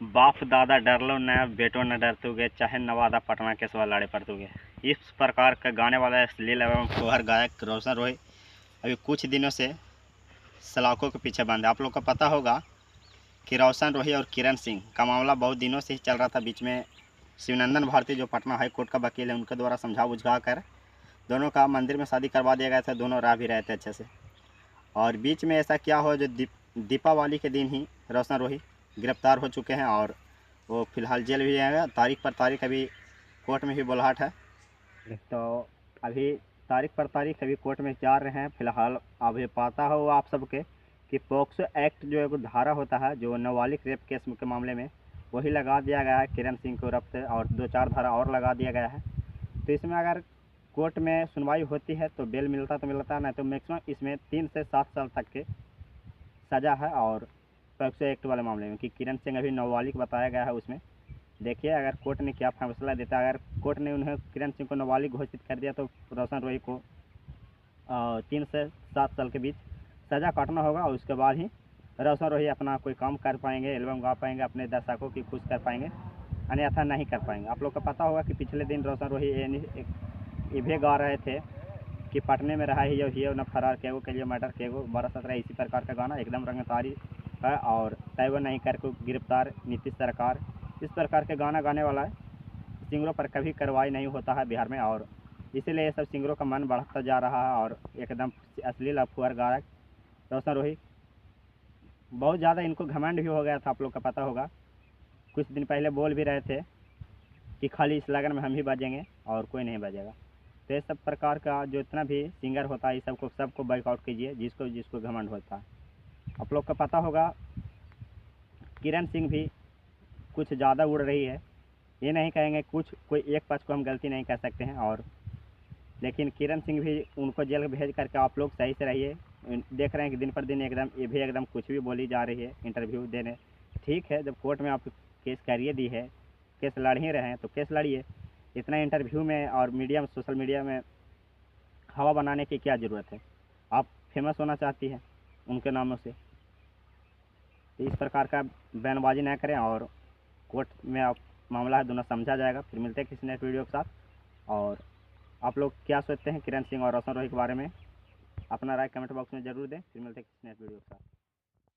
बाप दादा डरलो न बेटो न डरतुगे, चाहे नवादा पटना के सवा लाड़े पड़तुगे। इस प्रकार का गाने वाला अश्लील एवं फुहर गायक रोशन रोही अभी कुछ दिनों से सलाखों के पीछे बंद है। आप लोग को पता होगा कि रोशन रोही और किरण सिंह का मामला बहुत दिनों से ही चल रहा था। बीच में शिवनंदन भारती जो पटना हाई कोर्ट का वकील है, उनके द्वारा समझा बुझा कर दोनों का मंदिर में शादी करवा दिया गया था। दोनों रह भी रहे थे अच्छे से। और बीच में ऐसा क्या हो जो दीपावली के दिन ही रोशन रोही गिरफ्तार हो चुके हैं और वो फ़िलहाल जेल भी जाएगा। तारीख पर तारीख अभी कोर्ट में भी बुलाहट है, तो अभी तारीख पर तारीख अभी कोर्ट में जा रहे हैं। फ़िलहाल अभी पता हो आप सबके कि पॉक्सो एक्ट जो एक धारा होता है, जो नाबालिग रेप केस के मामले में, वही लगा दिया गया है किरण सिंह को रफ्त, और 2-4 धारा और लगा दिया गया है। तो इसमें अगर कोर्ट में सुनवाई होती है तो बेल मिलता तो मिलता, नहीं तो मैक्सिमम इसमें 3 से 7 साल तक के सज़ा है। और पॉक्सो एक्ट वाले मामले में कि किरण सिंह अभी नाबालिग बताया गया है उसमें। देखिए अगर कोर्ट ने क्या फैसला देता है। अगर कोर्ट ने उन्हें किरण सिंह को नाबालिग घोषित कर दिया तो रोशन रोही को 3 से 7 साल के बीच सज़ा काटना होगा, और उसके बाद ही रोशन रोही अपना कोई काम कर पाएंगे, एल्बम गा पाएंगे, अपने दर्शकों की खुश कर पाएंगे, अन्यथा नहीं कर पाएंगे। आप लोग को पता होगा कि पिछले दिन रोशन रोही ये भी गा रहे थे कि पटने में रहा ही न फरार के के लिए मर्डर के 12-17 इसी प्रकार का गाना एकदम रंगतारी है। और तय नहीं कर को गिरफ्तार नीतीश सरकार, इस प्रकार के गाना गाने वाला है। सिंगरों पर कभी कार्रवाई नहीं होता है बिहार में, और इसीलिए ये सब सिंगरों का मन बढ़ता जा रहा है। और एकदम अश्लील अफवाह गायक रोशन रोही, बहुत ज़्यादा इनको घमंड भी हो गया था। आप लोग का पता होगा कुछ दिन पहले बोल भी रहे थे कि खाली इस लगन में हम ही बजेंगे और कोई नहीं बजेगा। तो ये सब प्रकार का जो इतना भी सिंगर होता है, ये सबको बाइकआउट कीजिए, जिसको जिसको घमंड होता है। आप लोग का पता होगा किरण सिंह भी कुछ ज़्यादा उड़ रही है। ये नहीं कहेंगे, कुछ कोई एक पक्ष को हम गलती नहीं कर सकते हैं, और लेकिन किरण सिंह भी उनको जेल भेज करके आप लोग सही से रहिए। देख रहे हैं कि दिन पर दिन एकदम ये भी एकदम कुछ भी बोली जा रही है इंटरव्यू देने। ठीक है, जब कोर्ट में आप केस करिए दी है, केस लड़ ही रहे हैं तो केस लड़िए। इतना इंटरव्यू में और मीडिया में, सोशल मीडिया में हवा बनाने की क्या ज़रूरत है। आप फेमस होना चाहती हैं उनके नामों से, तो इस प्रकार का बयानबाजी ना करें। और कोर्ट में आप मामला है, दोनों समझा जाएगा। फिर मिलते हैं किसी नेक्स्ट वीडियो के साथ। और आप लोग क्या सोचते हैं किरण सिंह और रोशन रोही के बारे में, अपना राय कमेंट बॉक्स में ज़रूर दें। फिर मिलते हैं किसी नेक्स्ट वीडियो के साथ।